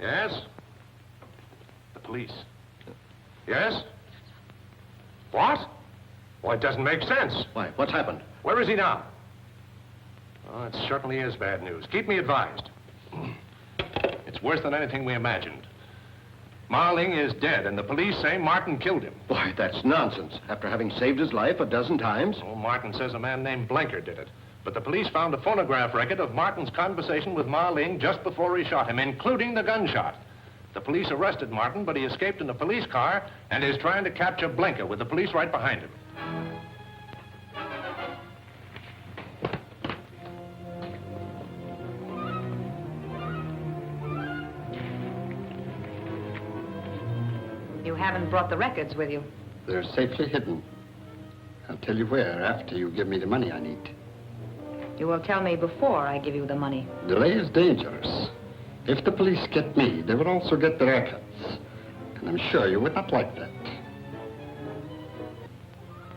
Yes? The police. Yes? What? Well, it doesn't make sense. Why? What's happened? Where is he now? Oh, it certainly is bad news. Keep me advised. It's worse than anything we imagined. Marling is dead, and the police say Martin killed him. Why, that's nonsense. After having saved his life a dozen times. Oh, Martin says a man named Blinker did it. But the police found a phonograph record of Martin's conversation with Marling just before he shot him, including the gunshot. The police arrested Martin, but he escaped in a police car and is trying to capture Blinker with the police right behind him. You haven't brought the records with you. They're safely hidden. I'll tell you where after you give me the money I need. You will tell me before I give you the money. Delay is dangerous. If the police get me, they will also get the records. And I'm sure you would not like that.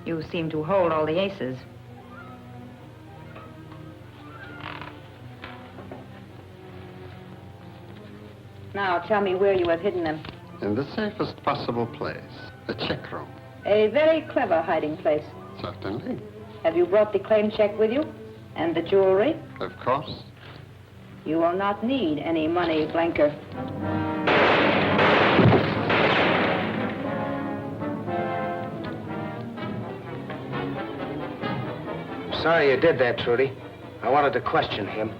You seem to hold all the aces. Now, tell me where you have hidden them. In the safest possible place, the check room. A very clever hiding place. Certainly. Have you brought the claim check with you? And the jewelry? Of course. You will not need any money, Blinker. I'm sorry you did that, Trudy. I wanted to question him.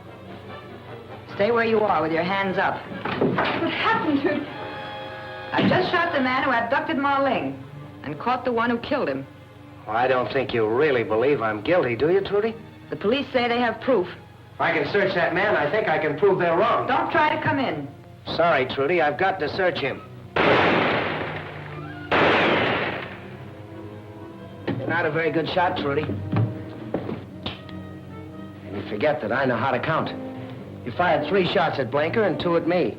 Stay where you are with your hands up. What happened to him? I just shot the man who abducted Marling and caught the one who killed him. Well, I don't think you really believe I'm guilty, do you, Trudy? The police say they have proof. If I can search that man, I think I can prove they're wrong. Don't try to come in. Sorry, Trudy, I've got to search him. You're not a very good shot, Trudy. And you forget that I know how to count. You fired 3 shots at Blinker and 2 at me.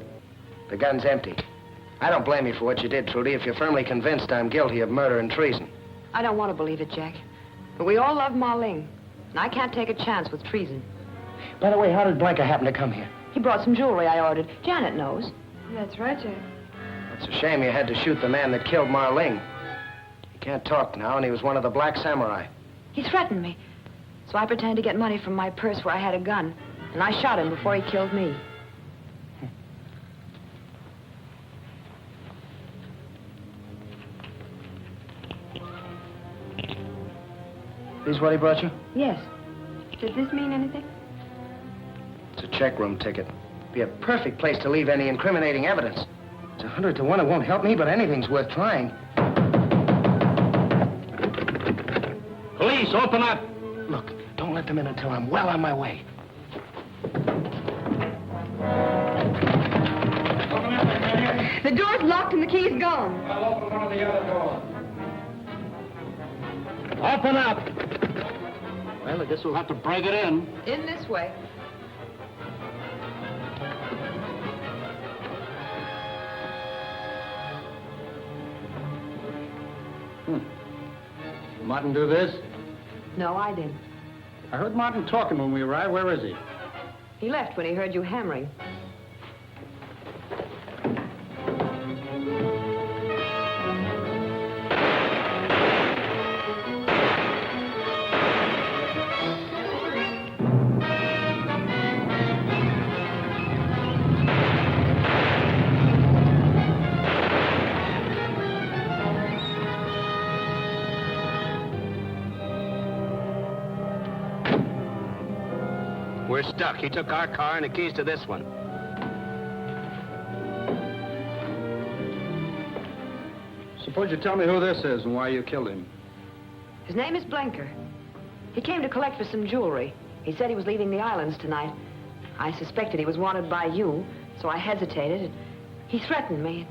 The gun's empty. I don't blame you for what you did, Trudy, if you're firmly convinced I'm guilty of murder and treason. I don't want to believe it, Jack. But we all love Marling, and I can't take a chance with treason. By the way, how did Blinker happen to come here? He brought some jewelry I ordered. Janet knows. That's right, Jack. It's a shame you had to shoot the man that killed Marling. He can't talk now, and he was one of the Black Samurai. He threatened me. So I pretended to get money from my purse where I had a gun. And I shot him before he killed me. This what he brought you? Yes. Does this mean anything? It's a check room ticket. Be a perfect place to leave any incriminating evidence. It's 100 to 1 it won't help me, but anything's worth trying. Police, open up! Look, don't let them in until I'm well on my way. The door's locked and the key's gone. I'll open one of the other doors. Open up! Well, I guess we'll have to break it in. In this way. Martin do this? No, I did. I heard Martin talking when we arrived. Where is he? He left when he heard you hammering. We're stuck. He took our car and the keys to this one. Suppose you tell me who this is and why you killed him. His name is Blinker. He came to collect for some jewelry. He said he was leaving the islands tonight. I suspected he was wanted by you, so I hesitated. He threatened me.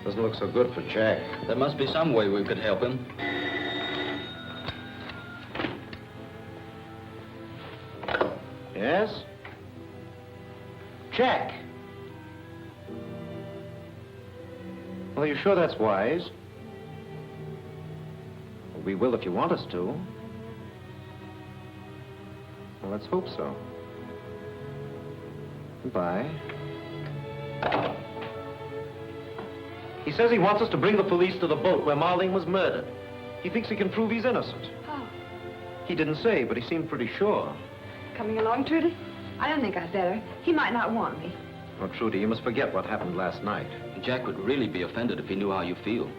Doesn't look so good for Jack. There must be some way we could help him. Yes? Jack. Well, you sure that's wise? Well, we will if you want us to. Well, let's hope so. Goodbye. He says he wants us to bring the police to the boat where Marlin was murdered. He thinks he can prove he's innocent. Oh, He didn't say, but he seemed pretty sure. Coming along, Trudy? I don't think I'd better. He might not want me. Oh, Trudy, you must forget what happened last night. Jack would really be offended if he knew how you feel.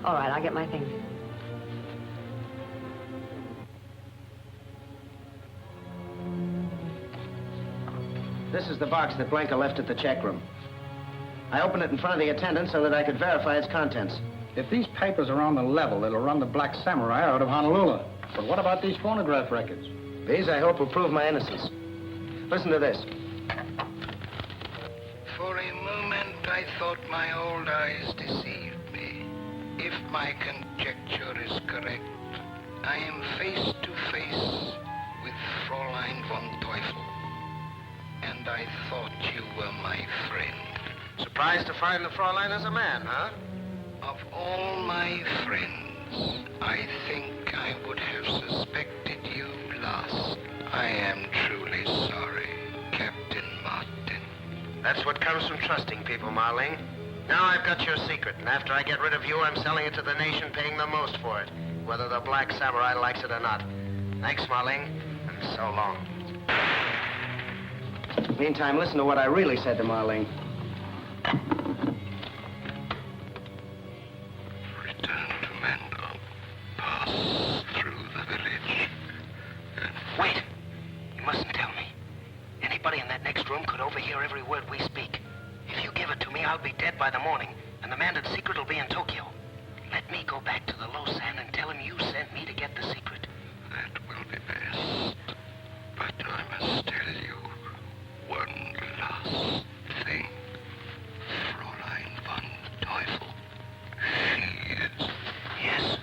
All right, I'll get my things. This is the box that Blanca left at the check room. I opened it in front of the attendant so that I could verify its contents. If these papers are on the level, it'll run the Black Samurai out of Honolulu. But what about these phonograph records? These, I hope, will prove my innocence. Listen to this. For a moment, I thought my old eyes deceived me. If my conjecture is correct, I am face to face with Fräulein von Teufel. And I thought you were my friend. Surprised to find the Fräulein as a man, huh? Of all my friends, I think I would have suspected you last. I am truly sorry, Captain Martin. That's what comes from trusting people, Marlene. Now I've got your secret, and after I get rid of you, I'm selling it to the nation, paying the most for it, whether the Black Samurai likes it or not. Thanks, Marlene, and so long. Meantime, listen to what I really said to Marlene. Return to Mandon. Pass through the village. Wait! You mustn't tell me. Anybody in that next room could overhear every word we speak. If you give it to me, I'll be dead by the morning, and the Mandon secret will be in Tokyo. Let me go back to the Losan and tell him you sent me to get the secret. That will be best. But I must tell you one last thing. Fräulein von Teufel. She is... Yes?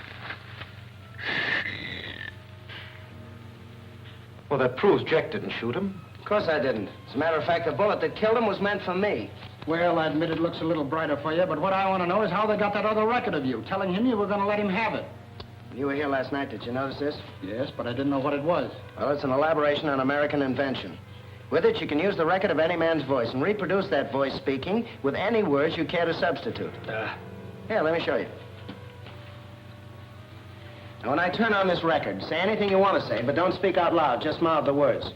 Well, that proves Jack didn't shoot him. Of course I didn't. As a matter of fact, the bullet that killed him was meant for me. Well, I admit it looks a little brighter for you, but what I want to know is how they got that other record of you, telling him you were going to let him have it. You were here last night. Did you notice this? Yes, but I didn't know what it was. Well, it's an elaboration on American invention. With it, you can use the record of any man's voice and reproduce that voice speaking with any words you care to substitute. Here, let me show you. Now, when I turn on this record, say anything you want to say, but don't speak out loud. Just mouth the words.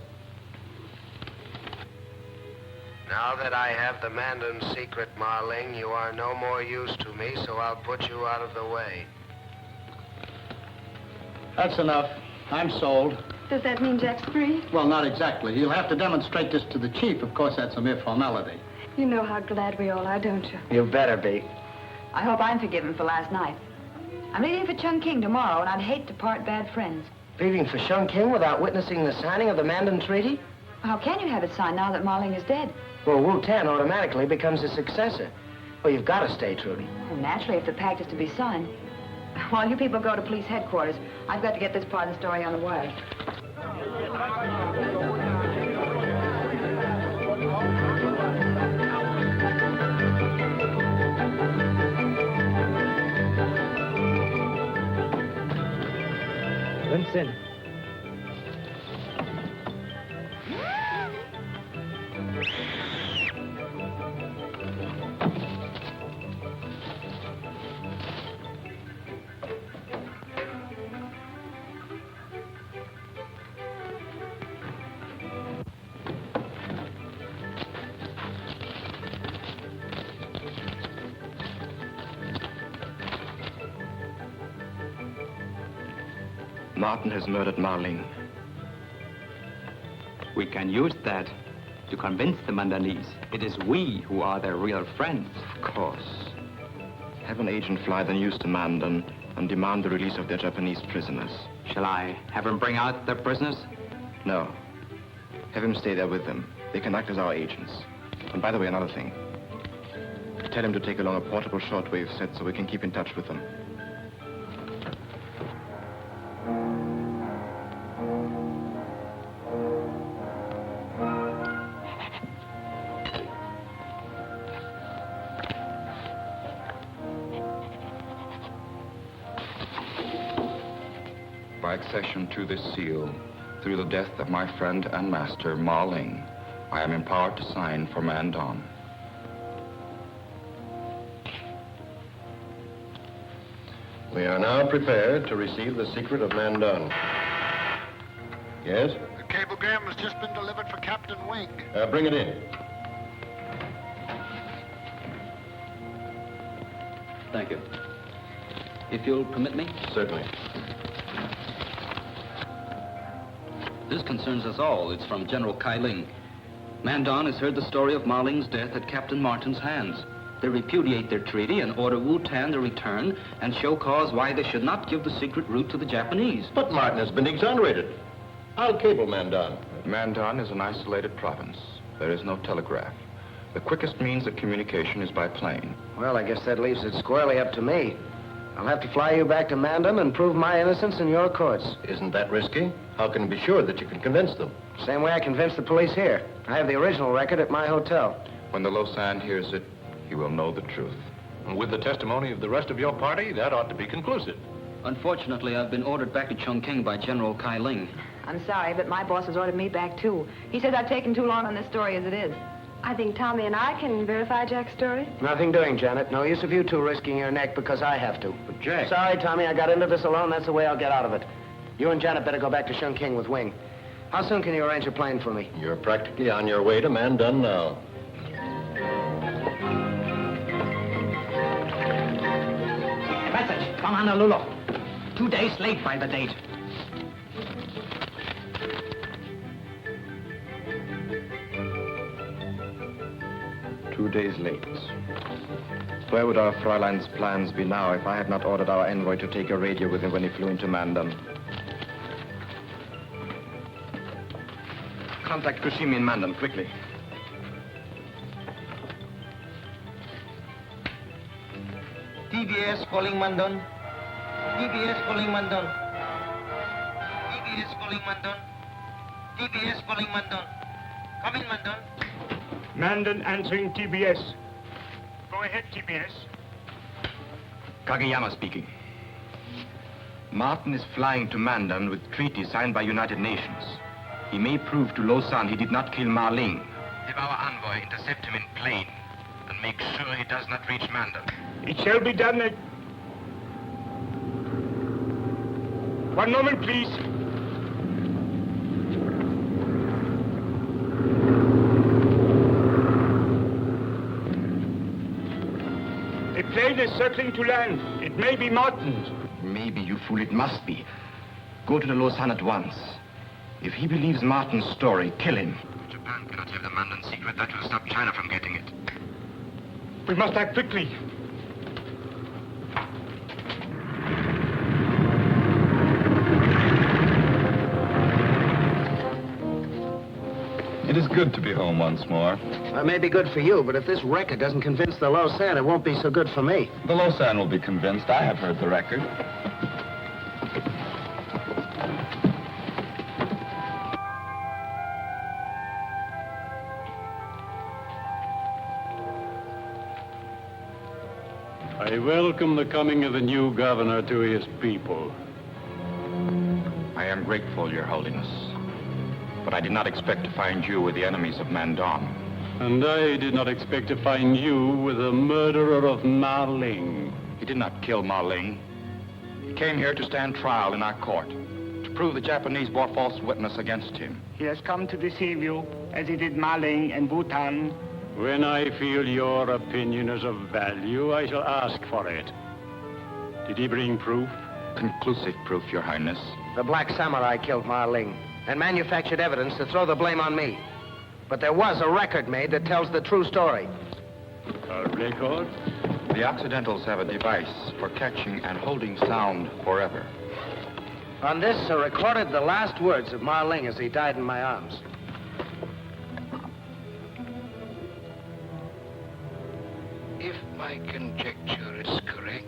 Now that I have the Mandon secret, Marling, you are no more use to me, so I'll put you out of the way. That's enough. I'm sold. Does that mean Jack's free? Well, not exactly. You'll have to demonstrate this to the chief. Of course, that's a mere formality. You know how glad we all are, don't you? You better be. I hope I'm forgiven for last night. I'm leaving for Chungking tomorrow, and I'd hate to part bad friends. Leaving for Chungking without witnessing the signing of the Mandon Treaty? How can you have it signed now that Marling is dead? Well, Wu Tan automatically becomes his successor. Well, you've got to stay, Trudy. Well, naturally, if the pact is to be signed. While you people go to police headquarters, I've got to get this part of the story on the wire. Vincent. Martin has murdered Marling. We can use that to convince the Mandonese it is we who are their real friends. Of course. Have an agent fly the news to Mandon and demand the release of their Japanese prisoners. Shall I have him bring out their prisoners? No. Have him stay there with them. They can act as our agents. And by the way, another thing. Tell him to take along a portable shortwave set so we can keep in touch with them. By accession to this seal, through the death of my friend and master, Marling, I am empowered to sign for Mandon. We are now prepared to receive the secret of Mandon. Yes? The cablegram has just been delivered for Captain Wing. Bring it in. Thank you. If you'll permit me? Certainly. This concerns us all. It's from General Kai Ling. Mandon has heard the story of Ma Ling's death at Captain Martin's hands. They repudiate their treaty and order Wu Tan to return and show cause why they should not give the secret route to the Japanese. But Martin has been exonerated. I'll cable Mandon. Mandon is an isolated province. There is no telegraph. The quickest means of communication is by plane. Well, I guess that leaves it squarely up to me. I'll have to fly you back to Mandon and prove my innocence in your courts. Isn't that risky? How can you be sure that you can convince them? Same way I convinced the police here. I have the original record at my hotel. When the Lausanne hears it, he will know the truth. And with the testimony of the rest of your party, that ought to be conclusive. Unfortunately, I've been ordered back to Chongqing by General Kai Ling. I'm sorry, but my boss has ordered me back, too. He says I've taken too long on this story as it is. I think Tommy and I can verify Jack's story. Nothing doing, Janet. No use of you two risking your neck because I have to. But Jack... Sorry, Tommy, I got into this alone. That's the way I'll get out of it. You and Janet better go back to Chongqing with Wing. How soon can you arrange a plane for me? You're practically on your way to Mandon now. Message from Honolulu. 2 days late by the date. "2 days late. Where would our Fräulein's plans be now if I had not ordered our envoy to take a radio with him when he flew into Mandon? Contact Kushimi in Mandon, quickly. TBS calling Mandon. TBS calling Mandon. TBS calling Mandon. TBS calling Mandon. Come in, Mandon. Mandon answering TBS. Go ahead, TBS. Kageyama speaking. Martin is flying to Mandon with treaty signed by United Nations. He may prove to Lausanne he did not kill Ma Ling. Have our envoy intercept him in plane and make sure he does not reach Mandon. It shall be done at... One moment, please. A plane is circling to land. It may be Martin's. Maybe, you fool, it must be. Go to the Lausanne at once. If he believes Martin's story, kill him. Japan cannot have the Mandon secret. That will stop China from getting it. We must act quickly. It is good to be home once more. It may be good for you, but if this record doesn't convince the Lausanne, it won't be so good for me. The Lausanne will be convinced. I have heard the record. I welcome the coming of the new governor to his people. I am grateful, Your Holiness. But I did not expect to find you with the enemies of Mandon. And I did not expect to find you with the murderer of Ma Ling. He did not kill Ma Ling. He came here to stand trial in our court, to prove the Japanese bore false witness against him. He has come to deceive you, as he did Ma Ling and Bhutan. When I feel your opinion is of value, I shall ask for it. Did he bring proof? Conclusive proof, Your Highness. The Black Samurai killed Ma Ling and manufactured evidence to throw the blame on me. But there was a record made that tells the true story. A record? The Occidentals have a device for catching and holding sound forever. On this are recorded the last words of Ma Ling as he died in my arms. If my conjecture is correct,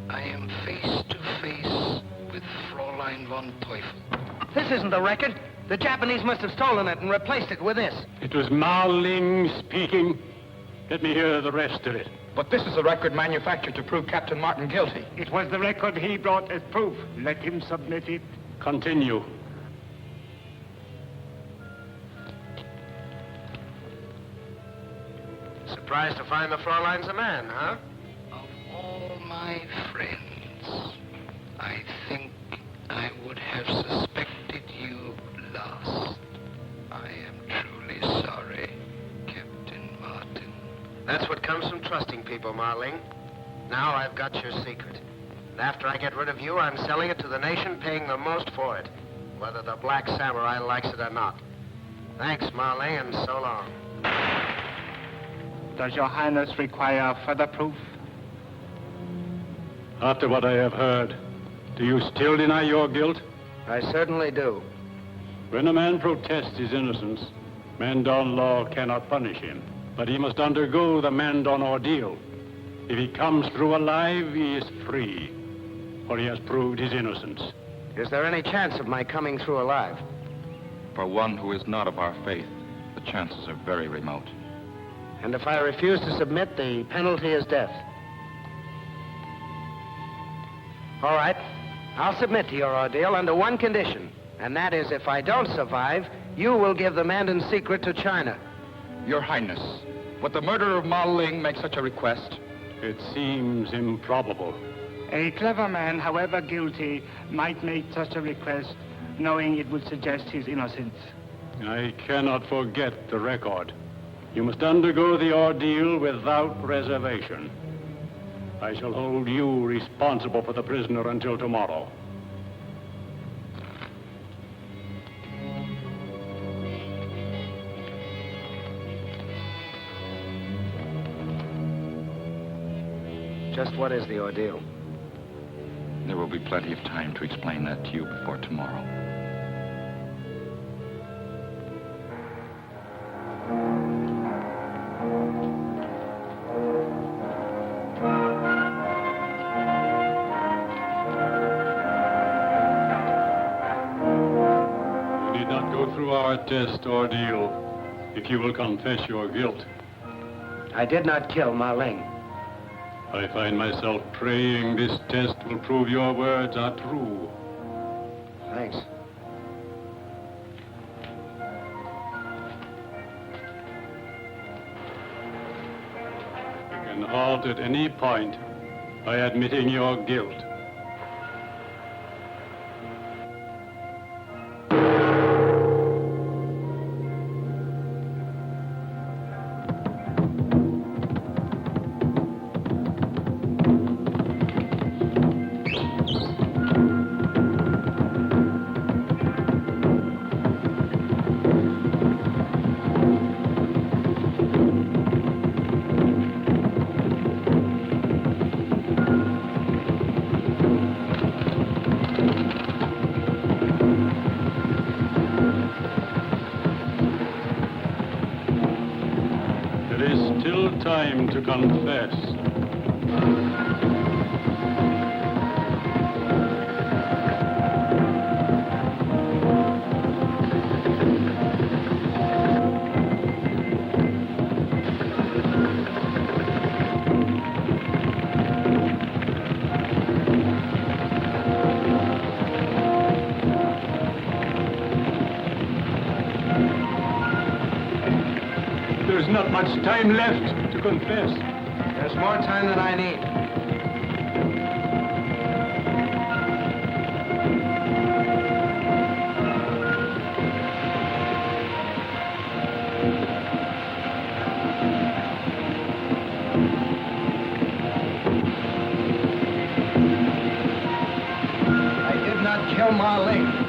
I am face to face with Fräulein von Teufel. This isn't the record. The Japanese must have stolen it and replaced it with this. It was Ma Ling speaking. Let me hear the rest of it. But this is a record manufactured to prove Captain Martin guilty. It was the record he brought as proof. Let him submit it. Continue. Surprised to find the Fräulein's a man, huh? Of all my friends, I think I would have suspected you last. I am truly sorry, Captain Martin. That's what comes from trusting people, Marling. Now I've got your secret. And after I get rid of you, I'm selling it to the nation, paying the most for it, whether the Black Samurai likes it or not. Thanks, Marling, and so long. Does your Highness require further proof? After what I have heard, do you still deny your guilt? I certainly do. When a man protests his innocence, Mandon law cannot punish him, but he must undergo the Mandon ordeal. If he comes through alive, he is free, for he has proved his innocence. Is there any chance of my coming through alive? For one who is not of our faith, the chances are very remote. And if I refuse to submit, the penalty is death. All right, I'll submit to your ordeal under one condition, and that is if I don't survive, you will give the Mandon secret to China. Your Highness, would the murderer of Ma Ling make such a request? It seems improbable. A clever man, however guilty, might make such a request, knowing it would suggest his innocence. I cannot forget the record. You must undergo the ordeal without reservation. I shall hold you responsible for the prisoner until tomorrow. Just what is the ordeal? There will be plenty of time to explain that to you before tomorrow. You need not go through our test ordeal if you will confess your guilt. I did not kill Ma Ling. I find myself praying this test will prove your words are true. Thanks. You can halt at any point by admitting your guilt. Time to confess. There's not much time left to confess. There's more time than I need. I did not kill Ma Ling.